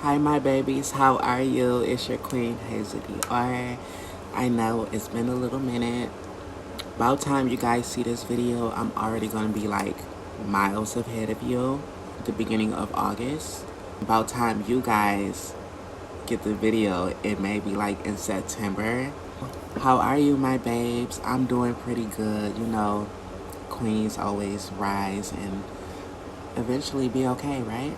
Hi, my babies. How are you? It's your queen, Hazel DR. I know it's been a little minute. About time you guys see this video, I'm already going to be like miles ahead of you at the beginning of August. About time you guys get the video, it may be like in September. How are you, my babes? I'm doing pretty good. You know, queens always rise and eventually be okay, right?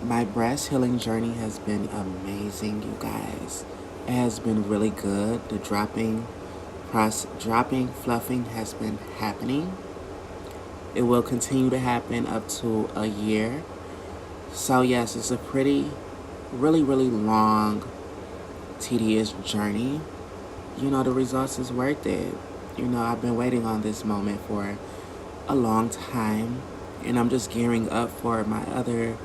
My breast healing journey has been amazing, you guys. It has been really good. The dropping, fluffing has been happening. It will continue to happen up to a year. So yes, it's a really long, tedious journey. You know, the results is worth it. You know, I've been waiting on this moment for a long time, and I'm just gearing up for my other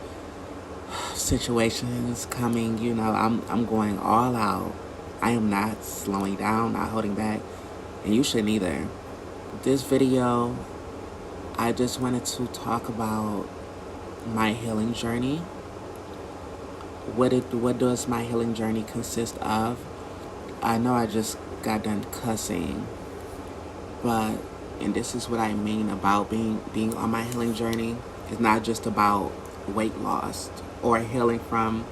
situations coming. You know, I'm going all out. I am not slowing down, not holding back, and you shouldn't either. This video, I just wanted to talk about my healing journey. What does my healing journey consist of? I know I just got done cussing, but and this is what I mean about being on my healing journey. It's not just about weight loss or healing from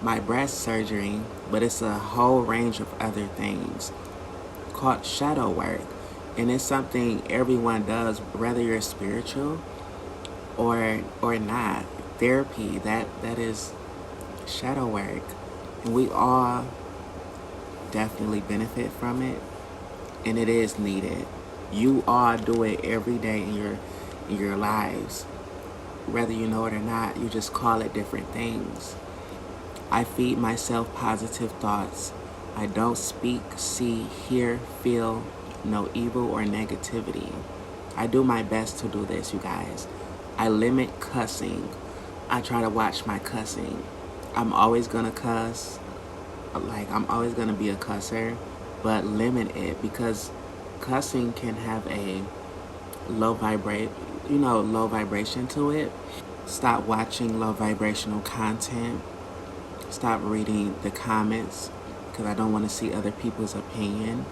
my breast surgery, but it's a whole range of other things called shadow work. And it's something everyone does, whether you're spiritual or not. Therapy, that is shadow work. And we all definitely benefit from it, and it is needed. You all do it every day in your lives. Whether you know it or not, you just call it different things. I feed myself positive thoughts. I don't speak, see, hear, feel no evil or negativity. I do my best to do this, you guys. I limit cussing. I try to watch my cussing. I'm always gonna cuss. Like, I'm always gonna be a cusser, but limit it, because cussing can have a low vibration to it. Stop watching low vibrational content. Stop reading the comments, because I don't want to see other people's opinion.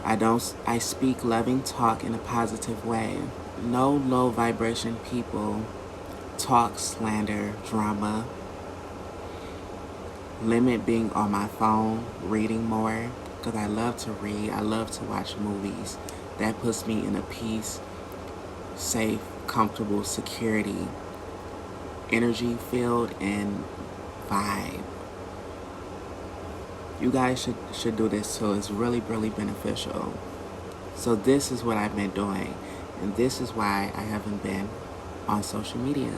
I speak loving talk in a positive way. No low vibration people talk slander, drama. Limit being on my phone, reading more, because I love to read. I love to watch movies. That puts me in a peace, safe, comfortable, security, energy filled, and vibe. You guys should do this too. It's really beneficial. So this is what I've been doing, and this is why I haven't been on social media.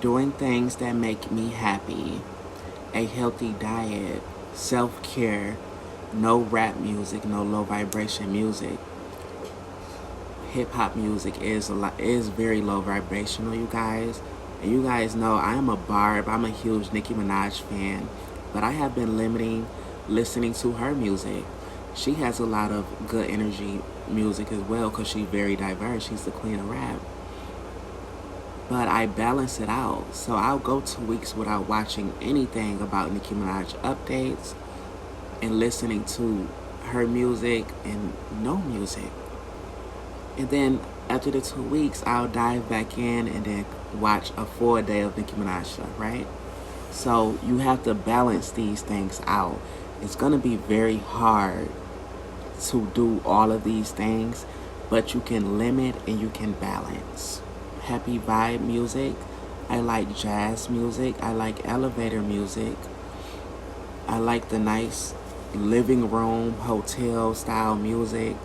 Doing things that make me happy. A healthy diet, self-care, no rap music, no low vibration music. Hip hop music is very low vibrational, you guys. And you guys know I am a Barb. I'm a huge Nicki Minaj fan, but I have been limiting listening to her music. She has a lot of good energy music as well, because she's very diverse. She's the queen of rap. But I balance it out. So I'll go 2 weeks without watching anything about Nicki Minaj updates and listening to her music and no music. And then after the 2 weeks, I'll dive back in and then watch a full day of Nicki Minaj stuff, right? So you have to balance these things out. It's going to be very hard to do all of these things, but you can limit and you can balance. Happy vibe music. I like jazz music. I like elevator music. I like the nice living room, hotel style music,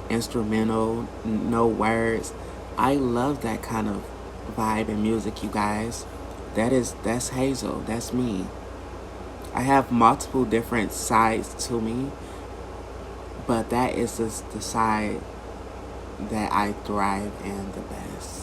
instrumental, no words. I love that kind of vibe and music, you guys. That's Hazel. That's me. I have multiple different sides to me, but that is just the side that I thrive in the best.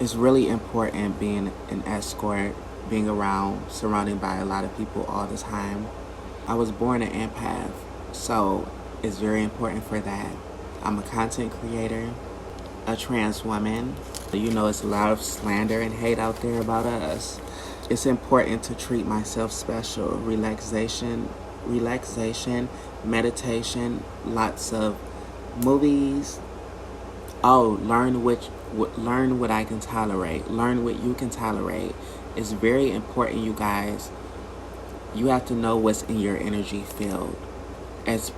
It's really important being an escort, being around, surrounded by a lot of people all the time. I was born an empath, so it's very important for that. I'm a content creator. a trans woman. You know, it's a lot of slander and hate out there about us. It's important to treat myself special. Relaxation, meditation, lots of movies. Oh, learn what I can tolerate. Learn what you can tolerate. It's very important, you guys. You have to know what's in your energy field. As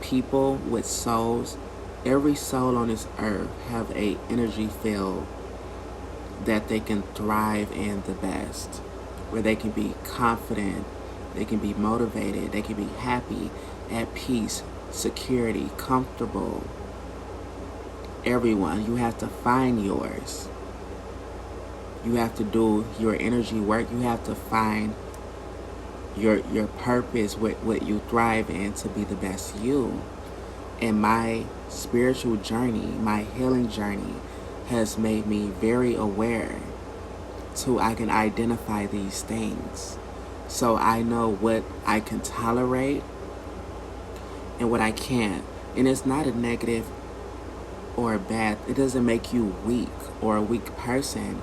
people with souls, every soul on this earth have a energy field that they can thrive in the best, where they can be confident, they can be motivated, they can be happy, at peace, security, comfortable. Everyone, you have to find yours. You have to do your energy work. You have to find your purpose, what you thrive in, to be the best you. And my spiritual journey, my healing journey, has made me very aware so I can identify these things. So I know what I can tolerate and what I can't. And it's not a negative or a bad. It doesn't make you weak or a weak person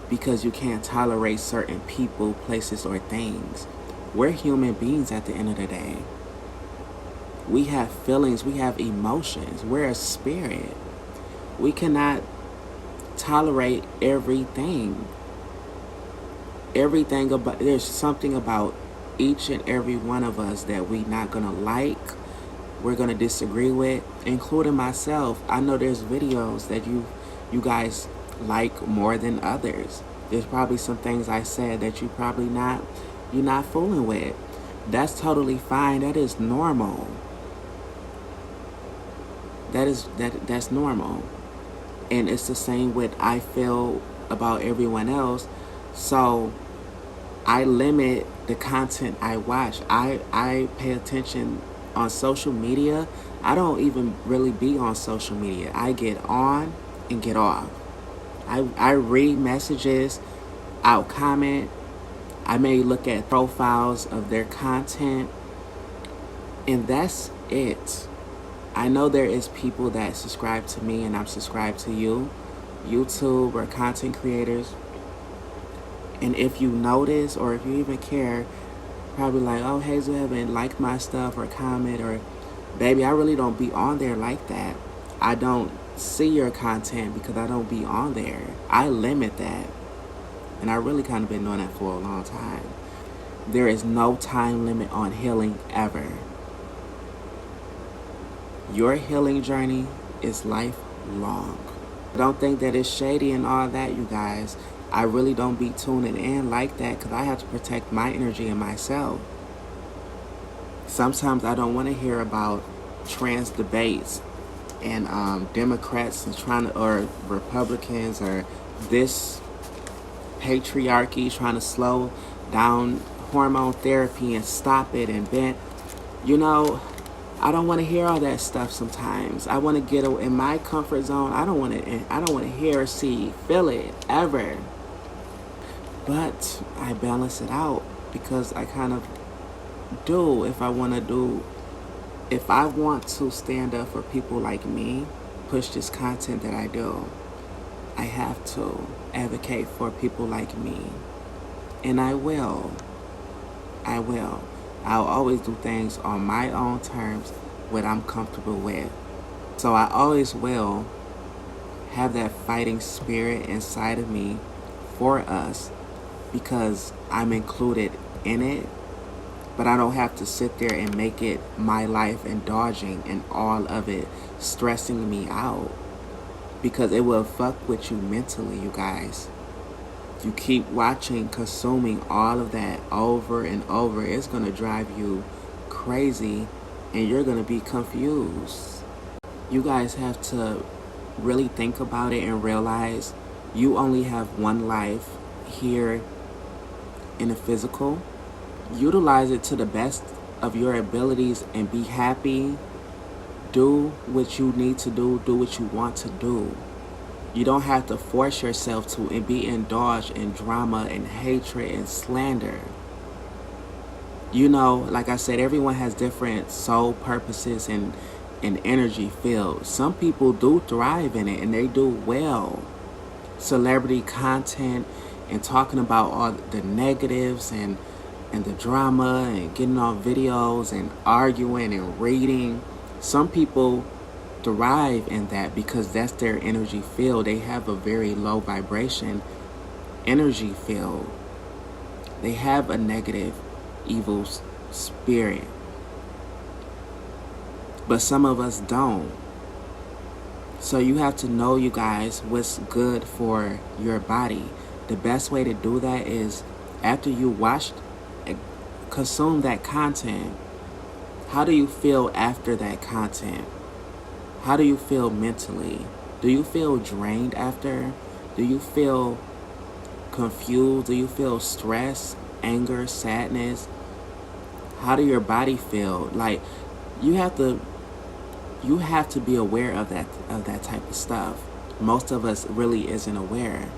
because you can't tolerate certain people, places, or things. We're human beings at the end of the day. We have feelings, we have emotions. We're a spirit. We cannot tolerate everything. There's something about each and every one of us that we're not gonna like, we're gonna disagree with, including myself. I know there's videos that you guys like more than others. There's probably some things I said that you're not fooling with. That's totally fine. That is normal. That's normal. And it's the same with I feel about everyone else. So I limit the content I watch. I pay attention on social media. I don't even really be on social media. I get on and get off. I read messages, I'll comment. I may look at profiles of their content, and that's it. I know there is people that subscribe to me and I'm subscribed to you, YouTube or content creators. And if you notice or if you even care, probably like, oh, Hazel haven't liked my stuff or comment, or baby, I really don't be on there like that. I don't see your content because I don't be on there. I limit that. And I really kind of been doing that for a long time. There is no time limit on healing ever. Your healing journey is lifelong. I don't think that it's shady and all that, you guys. I really don't be tuning in like that because I have to protect my energy and myself. Sometimes I don't want to hear about trans debates and Democrats and or Republicans or this patriarchy trying to slow down hormone therapy and stop it and ban. You know, I don't want to hear all that stuff sometimes. I want to get in my comfort zone. I don't want to hear, see, feel it ever. But I balance it out because I kind of do if I want to stand up for people like me, push this content that I do. I have to advocate for people like me. And I will. I'll always do things on my own terms, what I'm comfortable with. So I always will have that fighting spirit inside of me for us because I'm included in it. But I don't have to sit there and make it my life indulging in all of it, stressing me out. Because it will fuck with you mentally, you guys. You keep watching, consuming all of that over and over, it's going to drive you crazy and you're going to be confused. You guys have to really think about it and realize you only have one life here in the physical. Utilize it to the best of your abilities and be happy. Do what you need to do what you want to do. You don't have to force yourself to and be indulged in drama and hatred and slander. You know, like I said, everyone has different soul purposes and and energy filled. Some people do thrive in it and they do well. Celebrity content and talking about all the negatives and the drama and getting on videos and arguing and reading. Some people thrive in that because that's their energy field. They have a very low vibration energy field. They have a negative, evil spirit. But some of us don't. So you have to know, you guys, what's good for your body. The best way to do that is after you consume that content, how do you feel after that content? How do you feel mentally? Do you feel drained after? Do you feel confused? Do you feel stress, anger, sadness? How do your body feel? Like, you have to be aware of that type of stuff. Most of us really isn't aware.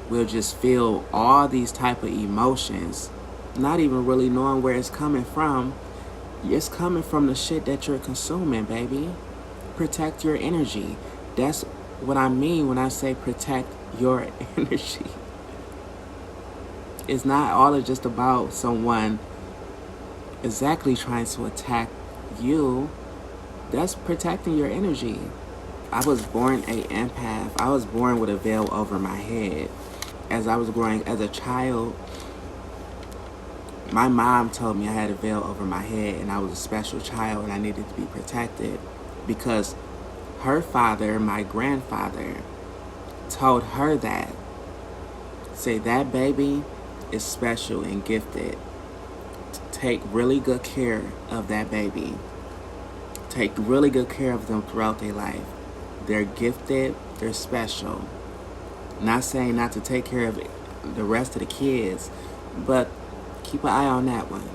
We'll just feel all these type of emotions, not even really knowing where it's coming from. It's coming from the shit that you're consuming, baby. Protect your energy. That's what I mean when I say protect your energy. It's not all just about someone exactly trying to attack you. That's protecting your energy. I was born a empath. I was born with a veil over my head. As I was growing as a child, my mom told me I had a veil over my head and I was a special child and I needed to be protected because her father, my grandfather, told her that. Say that baby is special and gifted. Take really good care of that baby. Take really good care of them throughout their life. They're gifted, they're special. Not saying not to take care of the rest of the kids, but keep an eye on that one.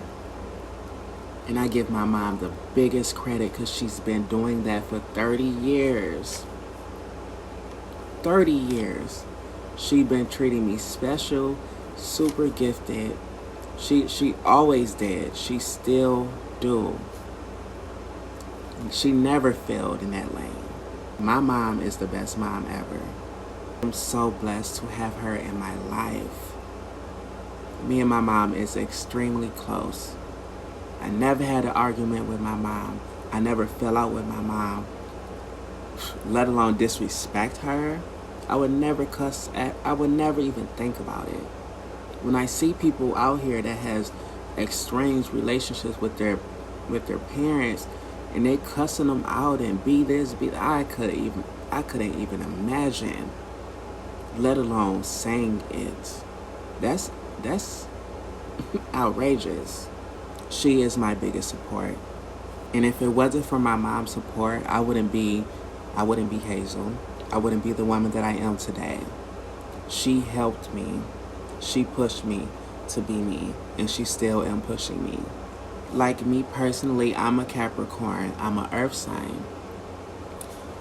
And I give my mom the biggest credit because she's been doing that for 30 years. 30 years. She's been treating me special, super gifted. She always did. She still do. She never failed in that lane. My mom is the best mom ever. I'm so blessed to have her in my life. Me and my mom is extremely close. I never had an argument with my mom. I never fell out with my mom, let alone disrespect her. I would never cuss I would never even think about it. When I see people out here that has estranged relationships with their parents and they cussing them out and be this, be that, I couldn't even imagine, let alone saying it. That's outrageous. She is my biggest support. And if it wasn't for my mom's support, I wouldn't be Hazel. I wouldn't be the woman that I am today. She helped me. She pushed me to be me, and she still am pushing me. Like me personally, I'm a Capricorn. I'm an earth sign.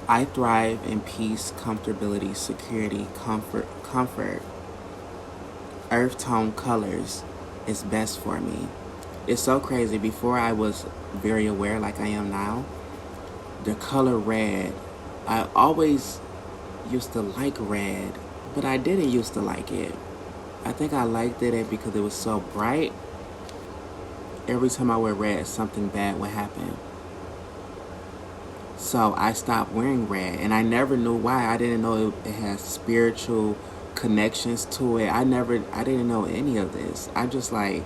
I thrive in peace, comfortability, security, comfort. Earth tone colors is best for me. It's so crazy. Before I was very aware like I am now, the color red, I always used to like red, but I didn't used to like it. I think I liked it because it was so bright. Every time I wear red, something bad would happen. So I stopped wearing red, and I never knew why. I didn't know it has spiritual connections to it. I didn't know any of this. I just like,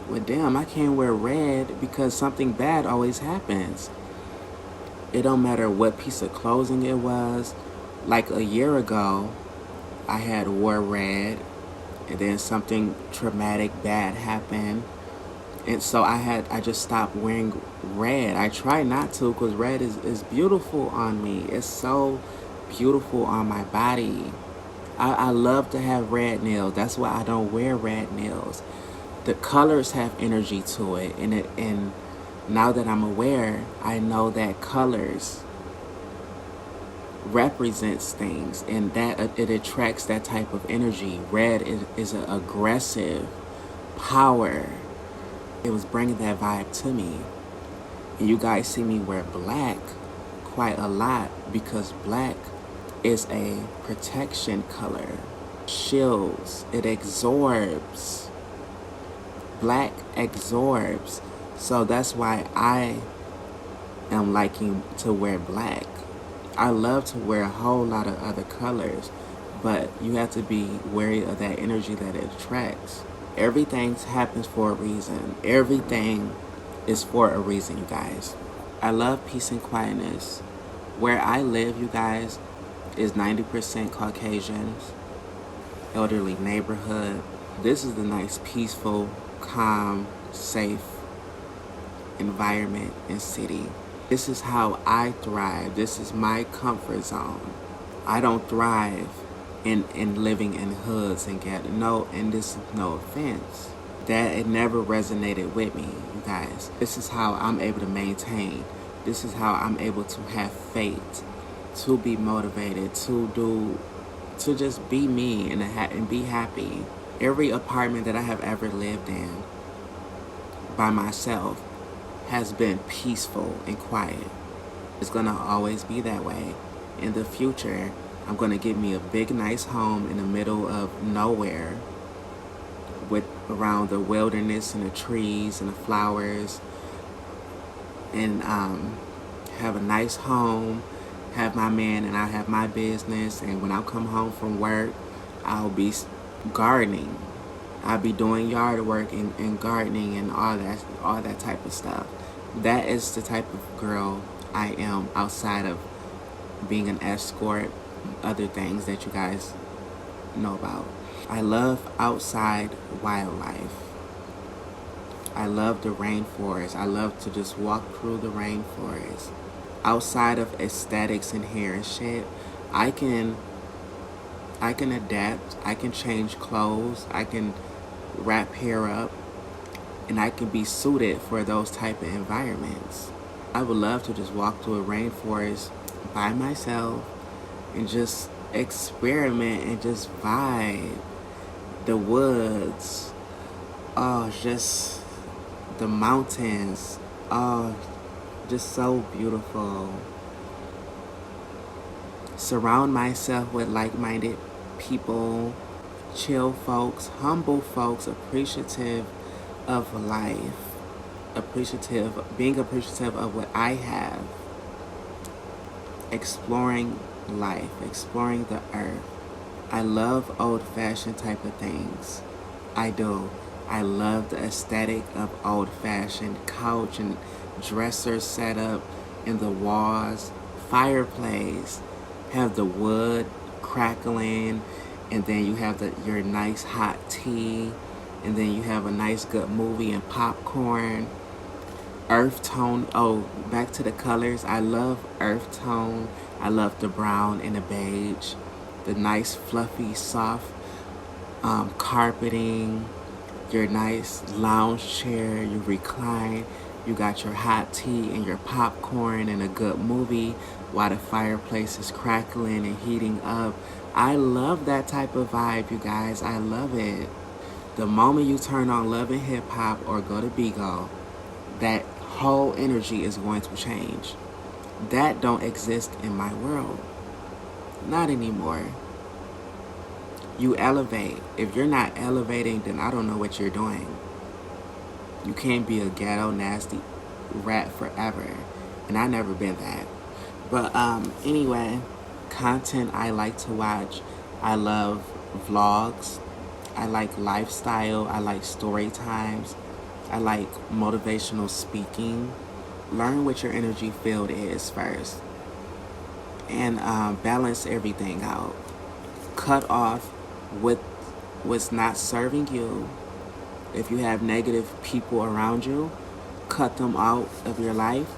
well, damn, I can't wear red because something bad always happens. It don't matter what piece of clothing it was. Like a year ago, I had wore red, and then something traumatic bad happened. And so I just stopped wearing red. I try not to because red is beautiful on me. It's so beautiful on my body. I love to have red nails. That's why I don't wear red nails. The colors have energy to it. And now that I'm aware, I know that colors represents things and that it attracts that type of energy. Red is an aggressive power. It was bringing that vibe to me. And you guys see me wear black quite a lot because black is a protection color. Shields, it absorbs. Black absorbs. So that's why I am liking to wear black. I love to wear a whole lot of other colors, but you have to be wary of that energy that it attracts. Everything happens for a reason. Everything is for a reason, you guys. I love peace and quietness. Where I live, you guys, is 90% Caucasians, elderly neighborhood. This is a nice, peaceful, calm, safe environment and city. This is how I thrive. This is my comfort zone. I don't thrive in living in hoods and and this is no offense. That it never resonated with me, you guys. This is how I'm able to maintain. This is how I'm able to have faith, to be motivated, to just be me and be happy. Every apartment that I have ever lived in by myself has been peaceful and quiet. It's gonna always be that way. In the future, I'm gonna get me a big, nice home in the middle of nowhere with around the wilderness and the trees and the flowers, and have a nice home, have my man, and I have my business. And when I come home from work, I'll be gardening. I'll be doing yard work and gardening and all that type of stuff. That is the type of girl I am outside of being an escort, other things that you guys know about. I love outside wildlife. I love the rainforest. I love to just walk through the rainforest. Outside of aesthetics and hair and shit, I can adapt. I can change clothes. I can wrap hair up, and I can be suited for those type of environments. I would love to just walk through a rainforest by myself and just experiment and just vibe. The woods, oh, just the mountains, oh, just so beautiful. Surround myself with like-minded people, chill folks, humble folks, appreciative of life, being appreciative of what I have, exploring life, exploring the earth. I love old-fashioned type of things. I do. I love the aesthetic of old-fashioned couch and dresser setup in the walls, fireplace, have the wood crackling, and then you have your nice hot tea, and then you have a nice good movie and popcorn. Earth tone, oh, back to the colors. I love earth tone. I love the brown and the beige, the nice fluffy soft carpeting, your nice lounge chair, you recline, you got your hot tea and your popcorn and a good movie while the fireplace is crackling and heating up. I love that type of vibe, you guys. I love it. The moment you turn on Love and Hip Hop or go to Bigo, that whole energy is going to change. That don't exist in my world. Not anymore. You elevate. If you're not elevating, then I don't know what you're doing. You can't be a ghetto, nasty rat forever. And I never been that. But anyway, content I like to watch. I love vlogs. I like lifestyle. I like story times. I like motivational speaking. Learn what your energy field is first. And balance everything out. Cut off what's not serving you. If you have negative people around you, cut them out of your life.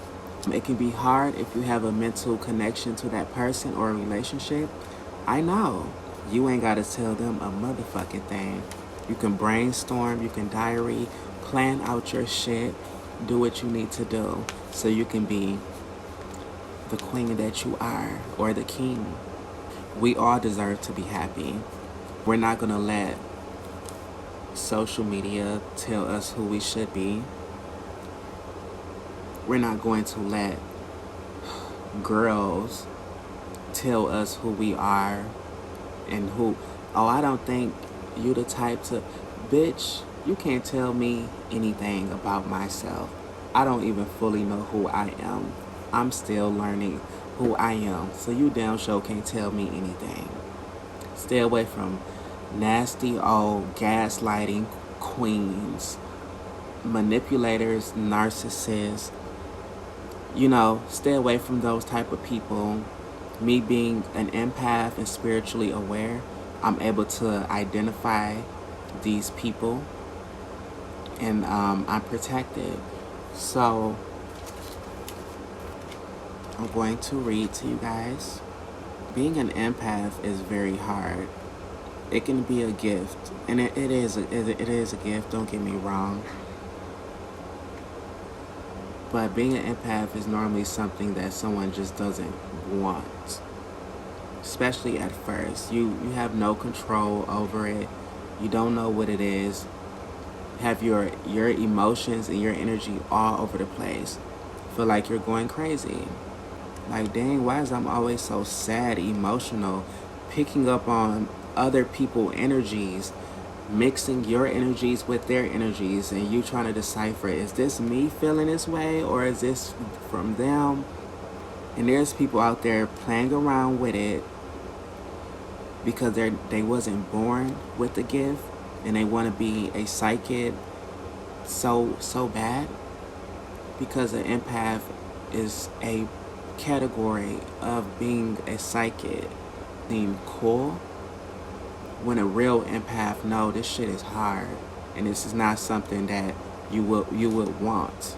It can be hard if you have a mental connection to that person or a relationship. I know. You ain't got to tell them a motherfucking thing. You can brainstorm, you can diary, plan out your shit, do what you need to do so you can be the queen that you are, or the king. We all deserve to be happy. We're not going to let social media tell us who we should be. We're not going to let girls tell us who we are and who, oh, I don't think you the type to, bitch, you can't tell me anything about myself. I don't even fully know who I am. I'm still learning who I am. So you damn sure can't tell me anything. Stay away from nasty old gaslighting queens, manipulators, narcissists. You know, stay away from those type of people. Me being an empath and spiritually aware, I'm able to identify these people, and I'm protected. So I'm going to read to you guys. Being an empath is very hard. It can be a gift, and it is a gift, don't get me wrong. But being an empath is normally something that someone just doesn't want. Especially at first. You have no control over it. You don't know what it is. Have your emotions and your energy all over the place. Feel like you're going crazy. Like, dang, why is I'm always so sad, emotional, picking up on other people's energies, mixing your energies with their energies, and you trying to decipher, is this me feeling this way or is this from them? And there's people out there playing around with it because they wasn't born with the gift and they want to be a psychic so bad, because an empath is a category of being a psychic. Being cool, when a real empath know this shit is hard and this is not something that you would want.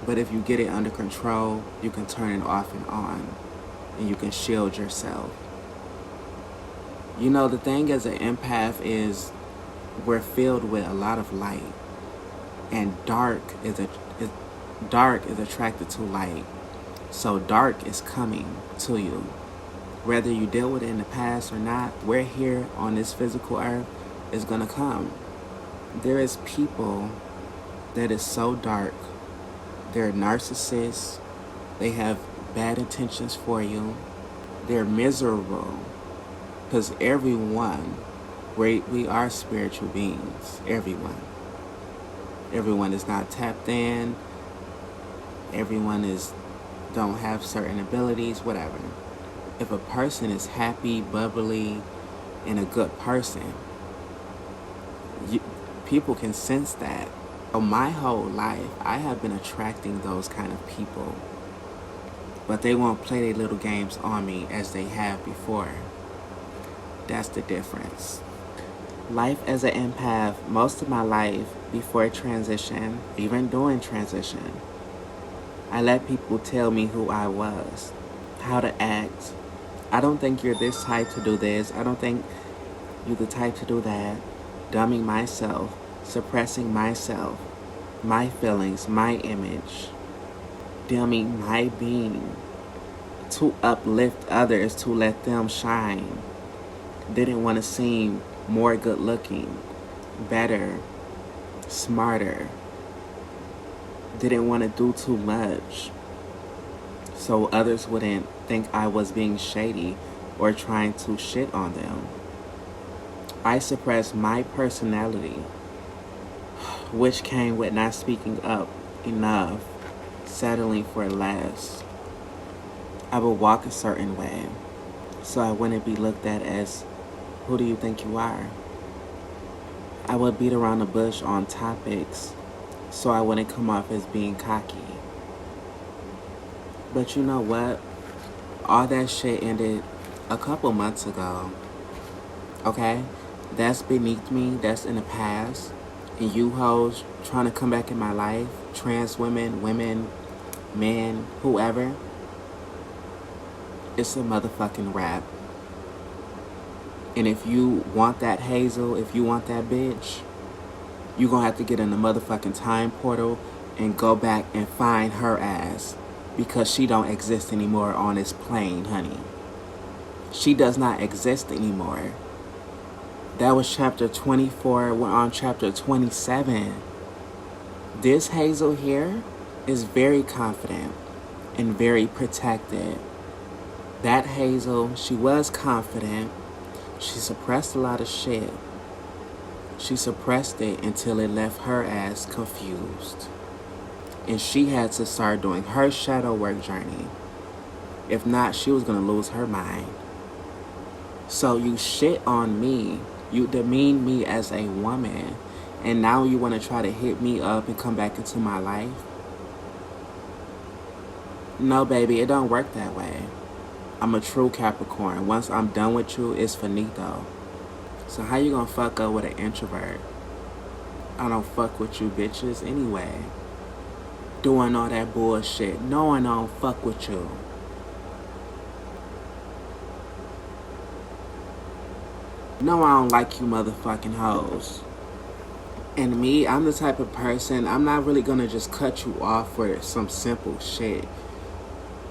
But if you get it under control, you can turn it off and on, and you can shield yourself. You know, the thing as an empath is we're filled with a lot of light, and dark is attracted to light. So dark is coming to you. Whether you deal with it in the past or not, we're here on this physical earth, is gonna come. There is people that is so dark. They're narcissists. They have bad intentions for you. They're miserable. Because everyone, we are spiritual beings. Everyone. Everyone is not tapped in. Everyone don't have certain abilities, whatever. If a person is happy, bubbly, and a good person, people can sense that. So my whole life, I have been attracting those kind of people. But they won't play their little games on me as they have before. That's the difference. Life as an empath, most of my life before transition, even during transition, I let people tell me who I was, how to act. I don't think you're this type to do this. I don't think you're the type to do that. Dumbing myself, suppressing myself, my feelings, my image, dimming my being to uplift others, to let them shine. Didn't want to seem more good looking, better, smarter. Didn't want to do too much so others wouldn't think I was being shady or trying to shit on them. I suppressed my personality, which came with not speaking up enough, settling for less. I would walk a certain way so I wouldn't be looked at as, who do you think you are? I would beat around the bush on topics so I wouldn't come off as being cocky. But you know what? All that shit ended a couple months ago. Okay? That's beneath me. That's in the past. And you hoes trying to come back in my life, trans women, men, whoever, it's a motherfucking rap. And if you want that Hazel, if you want that bitch, you gonna have to get in the motherfucking time portal and go back and find her ass, because she don't exist anymore on this plane, honey. She does not exist anymore. That was chapter 24. We're on chapter 27. This Hazel here, is very confident and very protected. That Hazel, she was confident. She suppressed a lot of shit. She suppressed it until it left her ass confused. And she had to start doing her shadow work journey. If not, she was going to lose her mind. So you shit on me. You demean me as a woman. And now you want to try to hit me up and come back into my life? No, baby, it don't work that way. I'm a true Capricorn. Once I'm done with you, it's finito. So how you gonna fuck up with an introvert? I don't fuck with you bitches anyway. Doing all that bullshit, knowing I don't fuck with you. No, I don't like you motherfucking hoes. And me, I'm the type of person, I'm not really gonna just cut you off for some simple shit.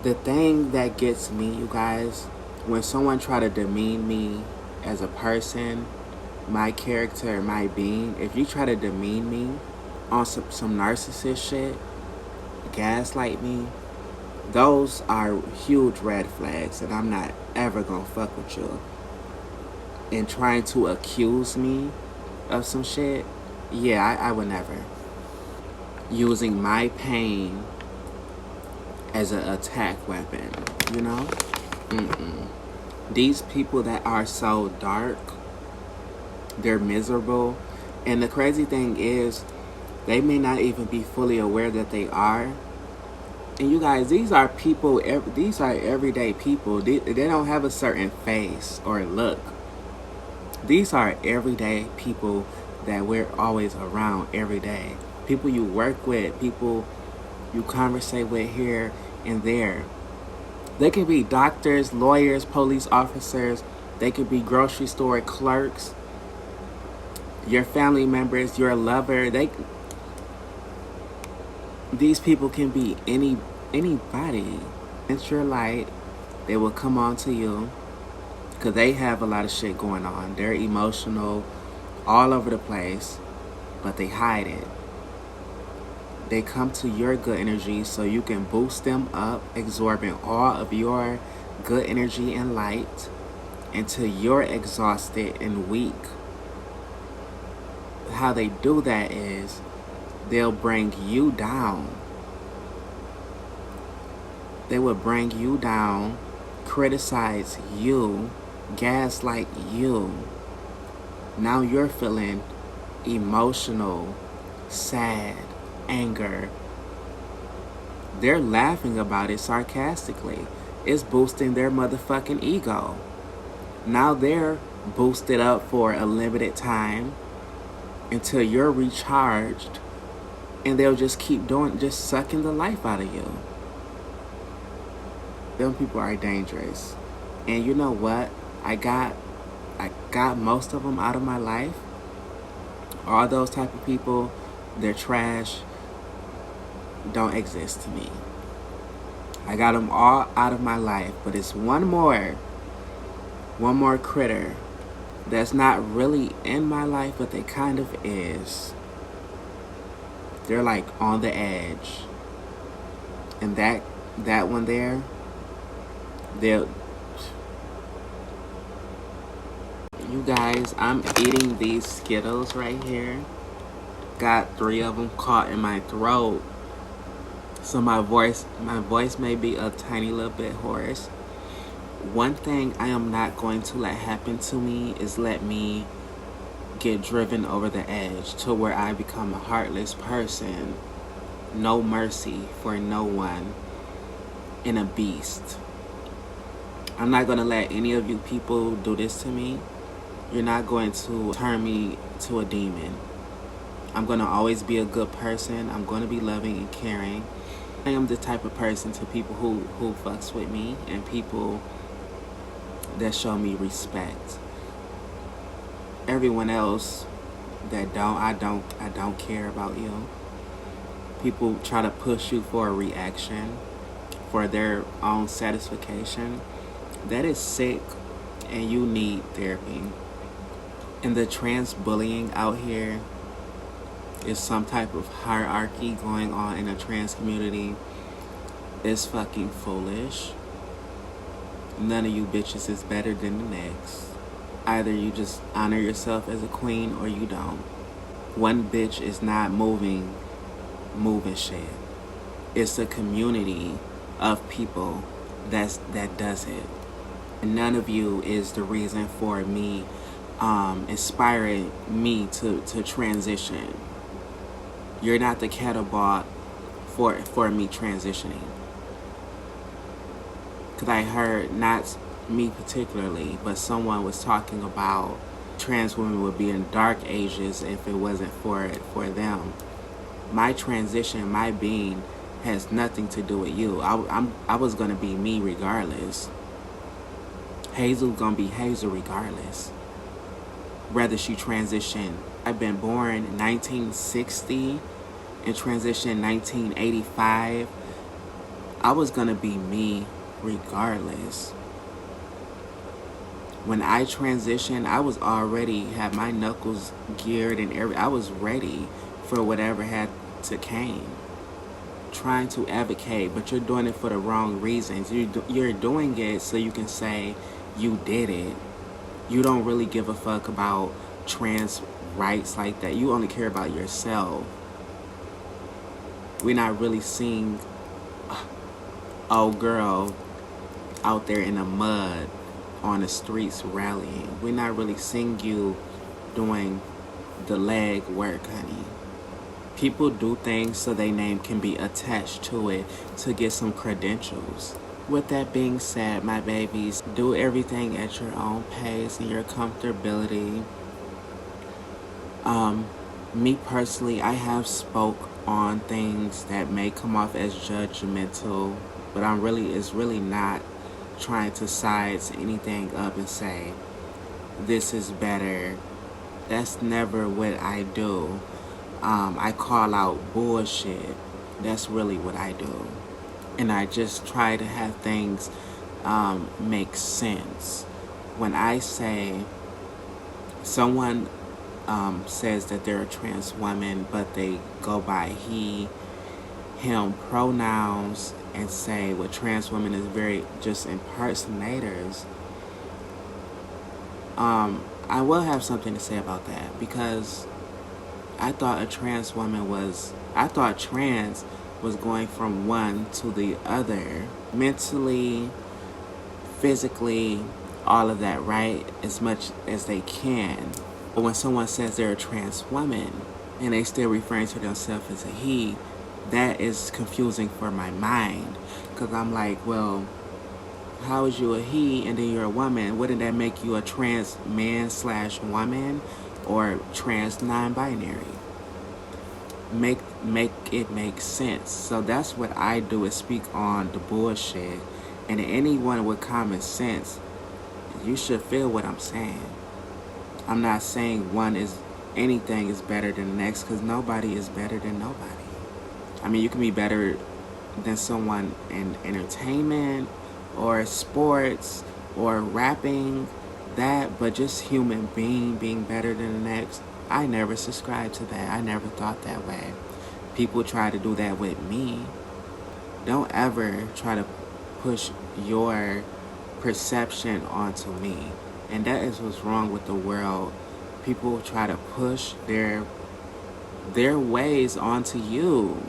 The thing that gets me, you guys, when someone try to demean me as a person, my character, my being, if you try to demean me on some narcissist shit, gaslight me, those are huge red flags, and I'm not ever gonna fuck with you. And trying to accuse me of some shit, yeah, I would never. Using my pain as an attack weapon, you know? These people that are so dark, they're miserable. And the crazy thing is, they may not even be fully aware that they are. And you guys, these are people, these are everyday people. They don't have a certain face or look. These are everyday people that we're always around every day. People you work with, people you conversate with here and there. They could be doctors, lawyers, police officers. They could be grocery store clerks, your family members, your lover. These people can be anybody. It's your light. They will come on to you because they have a lot of shit going on. They're emotional all over the place, but they hide it. They come to your good energy so you can boost them up, absorbing all of your good energy and light until you're exhausted and weak. How they do that is they'll bring you down. They will bring you down, criticize you, gaslight you. Now you're feeling emotional, sad, anger. They're laughing about it sarcastically. It's boosting their motherfucking ego. Now they're boosted up for a limited time until you're recharged, and they'll just keep doing, just sucking the life out of you. Them people are dangerous. And you know what? I got most of them out of my life. All those type of people, they're trash, don't exist to me. I got them all out of my life, but it's one more critter that's not really in my life, but they kind of is. They're like on the edge. And that one there, they'll... You guys, I'm eating these Skittles right here. Got 3 of them caught in my throat. So my voice may be a tiny little bit hoarse. One thing I am not going to let happen to me is let me get driven over the edge to where I become a heartless person. No mercy for no one. And a beast. I'm not going to let any of you people do this to me. You're not going to turn me to a demon. I'm going to always be a good person. I'm going to be loving and caring. I am the type of person to people who fucks with me and people that show me respect. Everyone else that don't, I don't care about you. People try to push you for a reaction, for their own satisfaction. That is sick, and you need therapy. And the trans bullying out here is some type of hierarchy going on in the trans community is fucking foolish. None of you bitches is better than the next. Either you just honor yourself as a queen or you don't. One bitch is not moving shit. It's a community of people that does it. And none of you is the reason for me inspiring me to transition. You're not the catapult for me transitioning. Because I heard, not me particularly, but someone was talking about trans women would be in dark ages if it wasn't for them. My transition, my being, has nothing to do with you. I was gonna be me regardless. Hazel's gonna be Hazel regardless. Whether she transitioned. I've been born in 1960 and transitioned 1985. I was gonna be me regardless. When I transitioned, I was already had my knuckles geared and I was ready for whatever had to came. Trying to advocate, but you're doing it for the wrong reasons. You're doing it so you can say you did it. You don't really give a fuck about trans rights like that. You only care about yourself. We're not really seeing old girl out there in the mud on the streets rallying. We're not really seeing you doing the leg work, honey. People do things so their name can be attached to it to get some credentials. With that being said, my babies, do everything at your own pace and your comfortability. Me personally, I have spoke on things that may come off as judgmental, but it's really not trying to size anything up and say, this is better. That's never what I do. I call out bullshit. That's really what I do. And I just try to have things make sense. When I say someone says that they're a trans woman, but they go by he, him pronouns and say what trans women is very just impersonators, I will have something to say about that, because I thought trans was going from one to the other, mentally, physically, all of that, right? As much as they can. But when someone says they're a trans woman and they still referring to themselves as a he, that is confusing for my mind. Because I'm like, well, how is you a he and then you're a woman? Wouldn't that make you a trans man/woman or trans non-binary? Make it make sense. So that's what I do, is speak on the bullshit. And anyone with common sense, you should feel what I'm saying. I'm not saying anything is better than the next, because nobody is better than nobody. I mean, you can be better than someone in entertainment or sports or rapping, but just human being better than the next. I never subscribed to that. I never thought that way. People try to do that with me. Don't ever try to push your perception onto me. And that is what's wrong with the world. People try to push their ways onto you.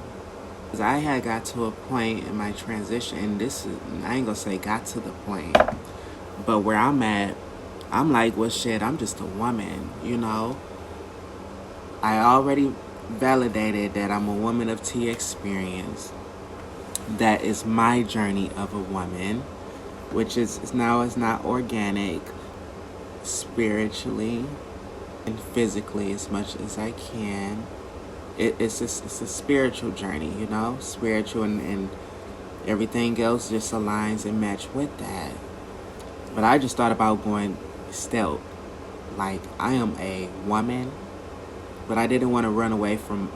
Because I had got to a point in my transition, and I ain't gonna say got to the point, but where I'm at, I'm like, well, shit, I'm just a woman, you know? I already validated that I'm a woman of T experience. That is my journey of a woman, which is now is not organic, spiritually and physically as much as I can. It's a spiritual journey, you know? Spiritual and everything else just aligns and match with that. But I just thought about going stealth. Like, I am a woman, but I didn't want to run away from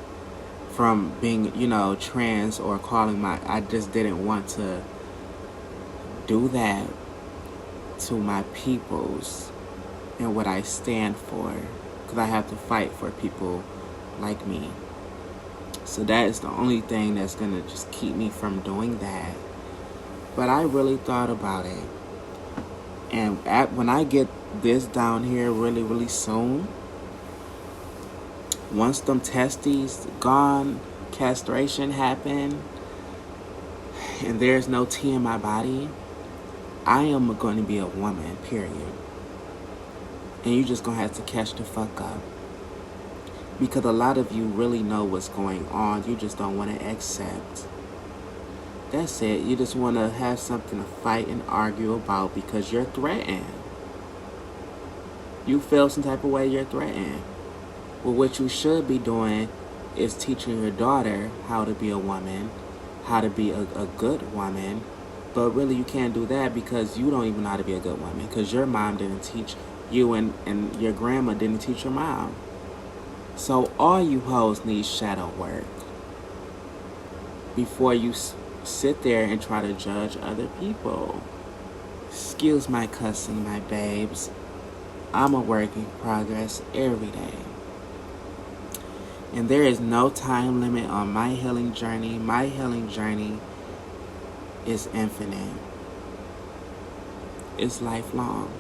being, you know, trans or I just didn't want to do that to my peoples and what I stand for, because I have to fight for people like me. So that is the only thing that's going to just keep me from doing that. But I really thought about it. And when I get this down here really, really soon, once them testes gone, castration happened, and there's no T in my body, I am going to be a woman, period. And you just going to have to catch the fuck up. Because a lot of you really know what's going on. You just don't want to accept. That's it. You just want to have something to fight and argue about because you're threatened. You feel some type of way, you're threatened. Well, what you should be doing is teaching your daughter how to be a woman, how to be a good woman. But really, you can't do that because you don't even know how to be a good woman because your mom didn't teach you and your grandma didn't teach your mom. So all you hoes need shadow work before you sit there and try to judge other people. Excuse my cussing, my babes. I'm a work in progress every day. And there is no time limit on my healing journey. My healing journey is infinite. It's lifelong.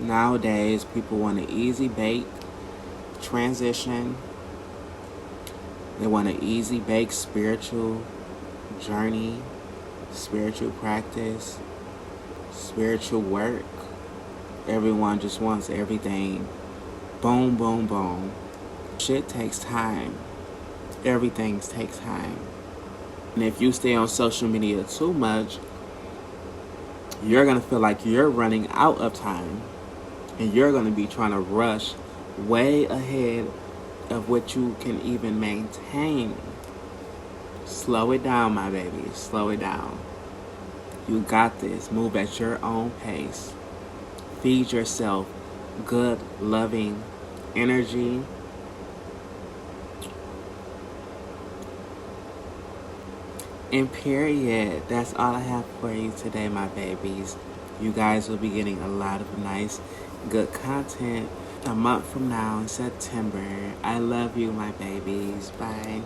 Nowadays, people want an easy bake transition. They want an easy bake spiritual journey, spiritual practice, spiritual work. Everyone just wants everything boom, boom, boom. Shit takes time. Everything takes time. And if you stay on social media too much, you're going to feel like you're running out of time. And you're going to be trying to rush way ahead of what you can even maintain. Slow it down, my baby. Slow it down. You got this. Move at your own pace. Feed yourself good, loving energy. And period. That's all I have for you today, my babies. You guys will be getting a lot of nice, good content a month from now in September. I love you, my babies. Bye.